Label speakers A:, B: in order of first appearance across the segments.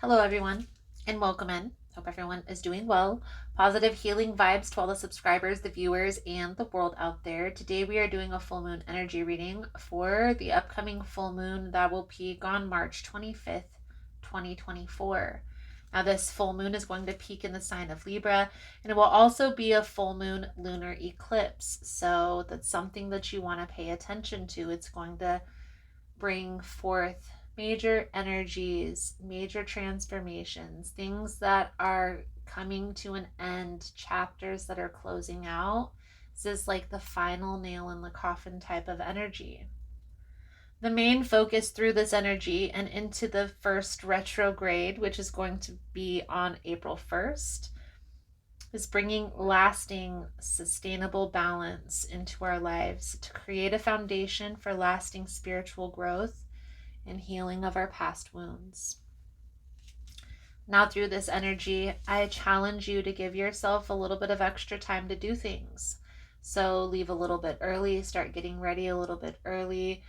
A: Hello, everyone, and welcome in. Hope everyone is doing well. Positive healing vibes to all the subscribers, the viewers, and the world out there. Today, we are doing a full moon energy reading for the upcoming full moon that will peak on March 25th, 2024. Now, this full moon is going to peak in the sign of Libra, and it will also be a full moon lunar eclipse. So, that's something that you want to pay attention to. It's going to bring forth major energies, major transformations, things that are coming to an end, chapters that are closing out. This is like the final nail in the coffin type of energy. The main focus through this energy and into the first retrograde, which is going to be on April 1st, is bringing lasting, sustainable balance into our lives to create a foundation for lasting spiritual growth and healing of our past wounds. Now, through this energy, I challenge you to give yourself a little bit of extra time to do things. So leave a little bit early, start getting ready a little bit early.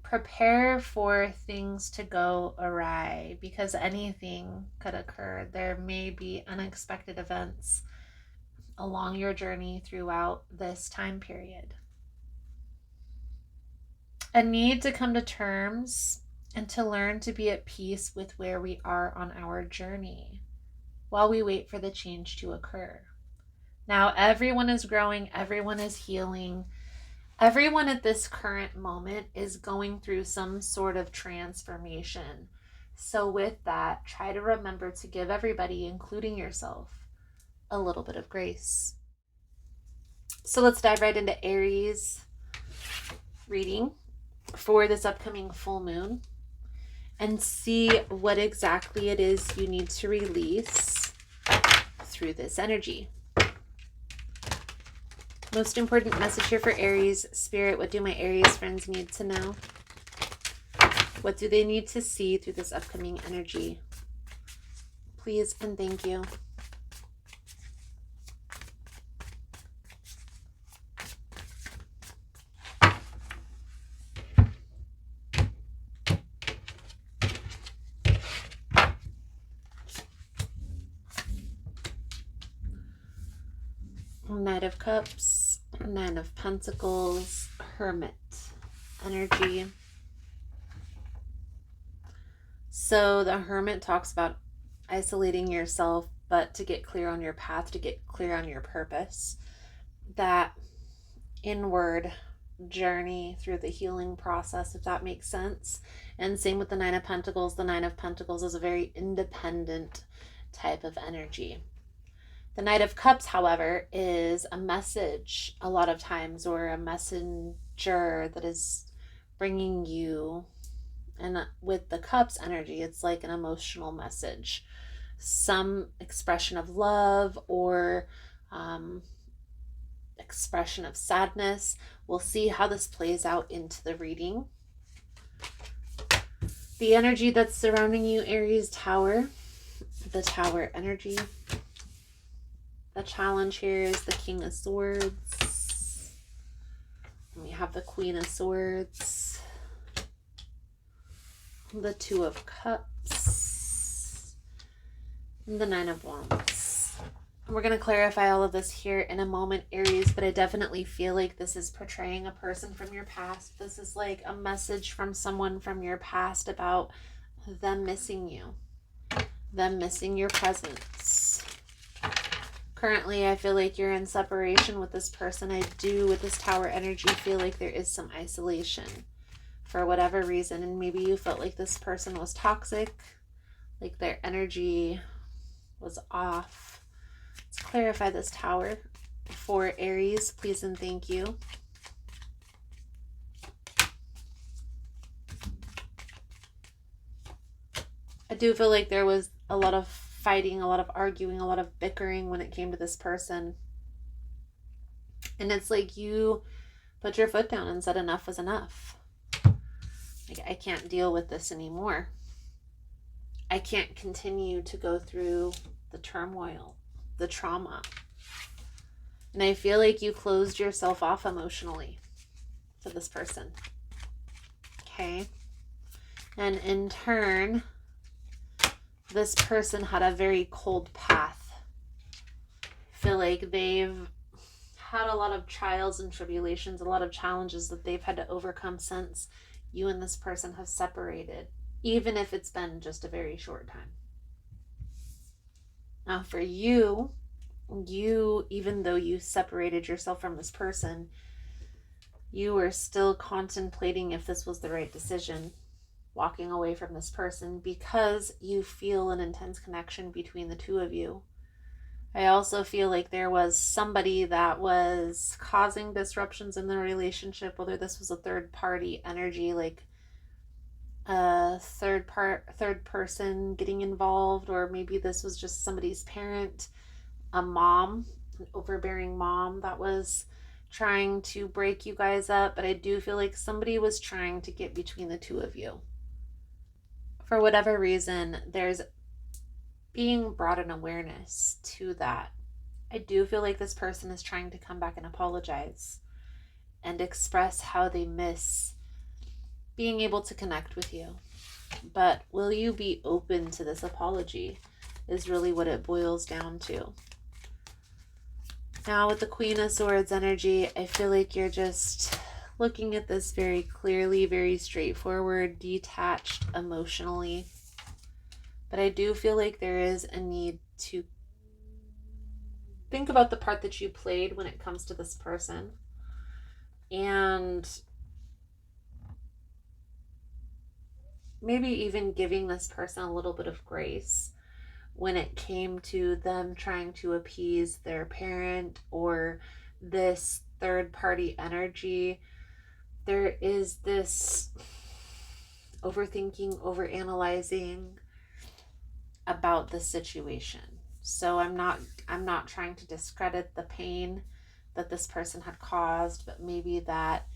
A: Prepare for things to go awry because anything could occur. There may be unexpected events along your journey throughout this time period. A need to come to terms and to learn to be at peace with where we are on our journey while we wait for the change to occur. Now, everyone is growing, everyone is healing. Everyone at this current moment is going through some sort of transformation. So with that, try to remember to give everybody, including yourself, a little bit of grace. So let's dive right into Aries reading for this upcoming full moon and see what exactly it is you need to release through this energy. Most important message here for Aries. Spirit, what do my Aries friends need to know? What do they need to see through this upcoming energy? Please and thank you. Knight of Cups, Nine of Pentacles, Hermit energy. So the Hermit talks about isolating yourself, but to get clear on your path, to get clear on your purpose. That inward journey through the healing process, if that makes sense. And same with the Nine of Pentacles. The Nine of Pentacles is a very independent type of energy. The Knight of Cups, however, is a message a lot of times, or a messenger that is bringing you, and with the Cups energy, it's like an emotional message, some expression of love or expression of sadness. We'll see how this plays out into the reading. The energy that's surrounding you, Aries, Tower, the Tower energy. The challenge here is the King of Swords. And we have the Queen of Swords. The Two of Cups. And the Nine of Wands. And we're going to clarify all of this here in a moment, Aries, but I definitely feel like this is portraying a person from your past. This is like a message from someone from your past about them missing you. Them missing your presence. Currently, I feel like you're in separation with this person. I do, with this Tower energy, feel like there is some isolation for whatever reason. And maybe you felt like this person was toxic, like their energy was off. Let's clarify this Tower for Aries, please and thank you. I do feel like there was a lot of fighting, a lot of arguing, a lot of bickering when it came to this person. And it's like you put your foot down and said enough was enough. Like, I can't deal with this anymore. I can't continue to go through the turmoil, the trauma. And I feel like you closed yourself off emotionally to this person. Okay? And in turn, this person had a very cold path. I feel like they've had a lot of trials and tribulations, a lot of challenges that they've had to overcome since you and this person have separated, even if it's been just a very short time. Now, for you, even though you separated yourself from this person, you were still contemplating if this was the right decision, walking away from this person, because you feel an intense connection between the two of you. I also feel like there was somebody that was causing disruptions in the relationship, whether this was a third party energy, like a third person getting involved, or maybe this was just somebody's parent, a mom, an overbearing mom that was trying to break you guys up. But I do feel like somebody was trying to get between the two of you. For whatever reason, there's being brought an awareness to that. I do feel like this person is trying to come back and apologize and express how they miss being able to connect with you. But will you be open to this apology is really what it boils down to. Now with the Queen of Swords energy, I feel like you're just looking at this very clearly, very straightforward, detached emotionally. But I do feel like there is a need to think about the part that you played when it comes to this person, and maybe even giving this person a little bit of grace when it came to them trying to appease their parent or this third party energy. There is this overthinking, overanalyzing about the situation. So I'm not trying to discredit the pain that this person had caused, but maybe that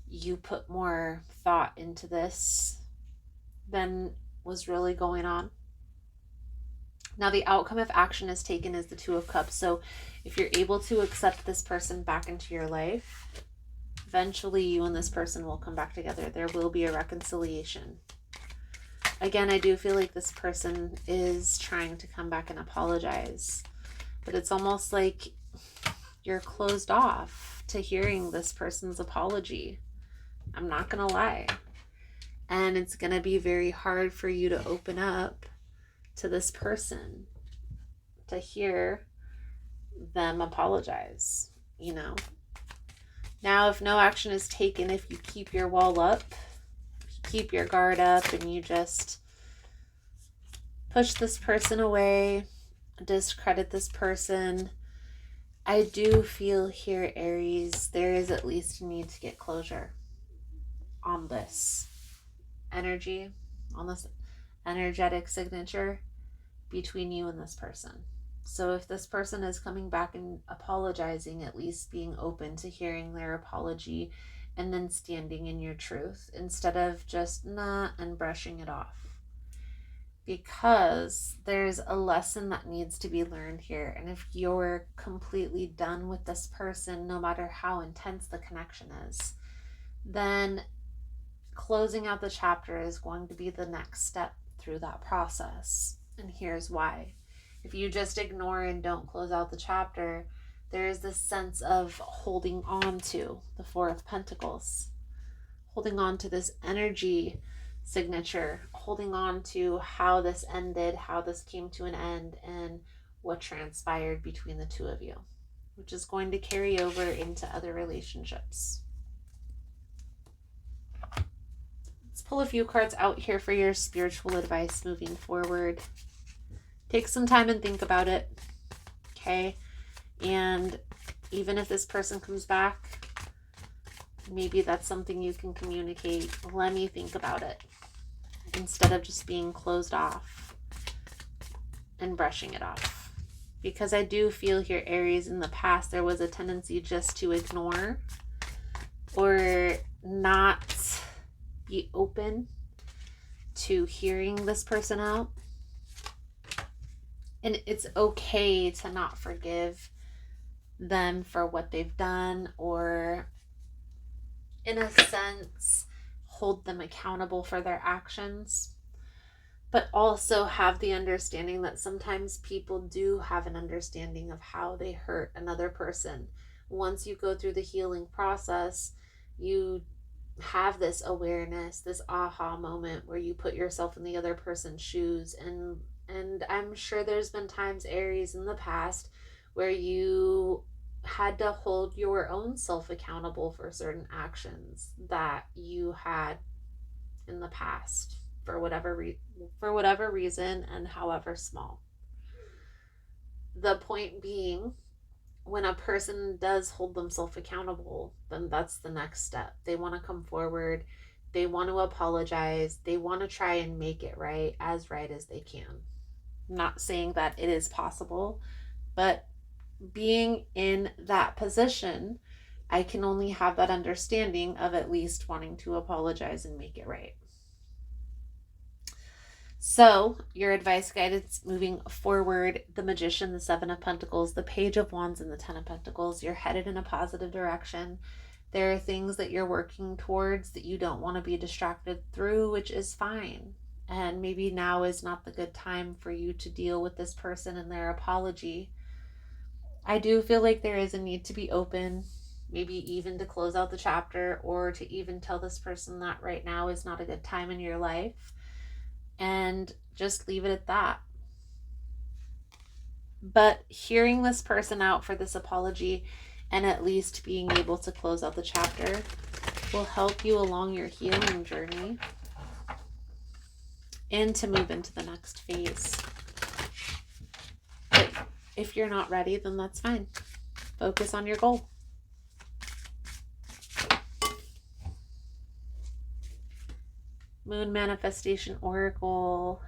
A: you put more thought into this than was really going on. Now the outcome if action is taken is the Two of Cups. So if you're able to accept this person back into your life, eventually you and this person will come back together. There will be a reconciliation. Again, I do feel like this person is trying to come back and apologize, but it's almost like you're closed off to hearing this person's apology. I'm not gonna lie. And it's gonna be very hard for you to open up to this person, to hear them apologize, you know. Now, if no action is taken, if you keep your wall up, keep your guard up, and you just push this person away, discredit this person, I do feel here, Aries, there is at least a need to get closure on this energy, on this energetic signature between you and this person. So if this person is coming back and apologizing, at least being open to hearing their apology and then standing in your truth instead of just nah and brushing it off. Because there's a lesson that needs to be learned here. And if you're completely done with this person, no matter how intense the connection is, then closing out the chapter is going to be the next step through that process. And here's why. If you just ignore and don't close out the chapter, there is this sense of holding on to the Four of Pentacles, holding on to this energy signature, holding on to how this ended, how this came to an end, and what transpired between the two of you, which is going to carry over into other relationships. Let's pull a few cards out here for your spiritual advice moving forward. Take some time and think about it, okay? And even if this person comes back, maybe that's something you can communicate. Let me think about it, instead of just being closed off and brushing it off. Because I do feel here, Aries, in the past there was a tendency just to ignore or not be open to hearing this person out. And it's okay to not forgive them for what they've done, or in a sense hold them accountable for their actions. but also have the understanding that sometimes people do have an understanding of how they hurt another person. Once you go through the healing process, you have this awareness, this aha moment where you put yourself in the other person's shoes. And I'm sure there's been times, Aries, in the past where you had to hold your own self accountable for certain actions that you had in the past for whatever reason and however small. The point being, when a person does hold themselves accountable, then that's the next step. They want to come forward, they want to apologize, they want to try and make it right as they can. I'm not saying that it is possible, but being in that position, I can only have that understanding of at least wanting to apologize and make it right. So, your advice guidance moving forward: the Magician, the Seven of Pentacles, the Page of Wands, and the Ten of Pentacles. You're headed in a positive direction. There are things that you're working towards that you don't want to be distracted through, which is fine. And maybe now is not the good time for you to deal with this person and their apology. I do feel like there is a need to be open, maybe even to close out the chapter, or to even tell this person that right now is not a good time in your life, and just leave it at that. But hearing this person out for this apology and at least being able to close out the chapter will help you along your healing journey and to move into the next phase. But if you're not ready, then that's fine. Focus on your goal. Moon Manifestation Oracle,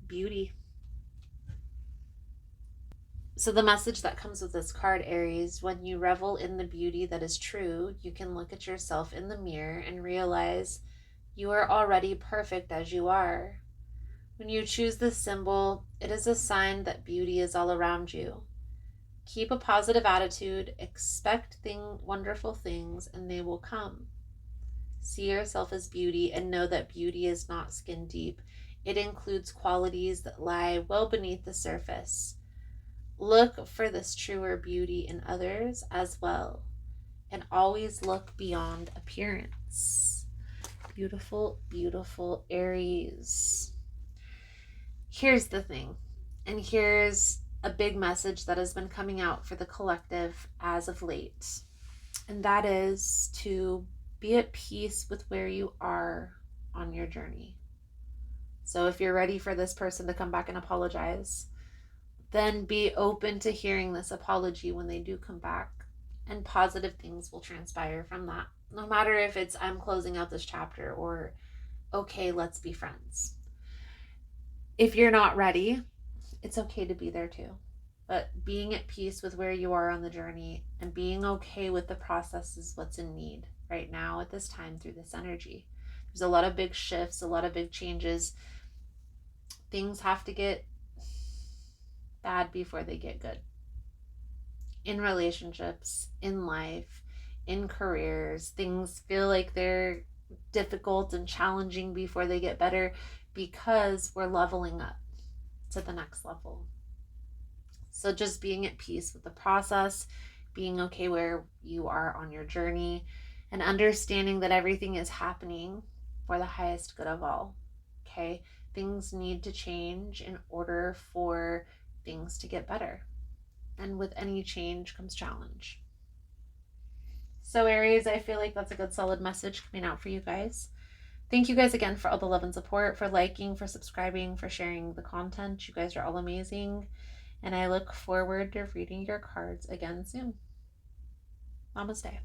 A: beauty. So the message that comes with this card, Aries: when you revel in the beauty that is true, you can look at yourself in the mirror and realize you are already perfect as you are. When you choose this symbol, it is a sign that beauty is all around you. Keep a positive attitude, expect wonderful things, and they will come. See yourself as beauty and know that beauty is not skin deep. It includes qualities that lie well beneath the surface. Look for this truer beauty in others as well, and always look beyond appearance. Beautiful, beautiful Aries. Here's the thing, and here's a big message that has been coming out for the collective as of late, and that is to be at peace with where you are on your journey. So if you're ready for this person to come back and apologize, then be open to hearing this apology when they do come back, and positive things will transpire from that. No matter if it's I'm closing out this chapter or okay, let's be friends. If you're not ready, it's okay to be there too. But being at peace with where you are on the journey and being okay with the process is what's in need right now at this time through this energy. There's a lot of big shifts, a lot of big changes. Things have to get bad before they get good. In relationships, in life, in careers, things feel like they're difficult and challenging before they get better because we're leveling up to the next level. So just being at peace with the process, being okay where you are on your journey, and understanding that everything is happening for the highest good of all. Okay? Things need to change in order for things to get better. And with any change comes challenge. So Aries, I feel like that's a good solid message coming out for you guys. Thank you guys again for all the love and support, for liking, for subscribing, for sharing the content. You guys are all amazing. And I look forward to reading your cards again soon. Namaste.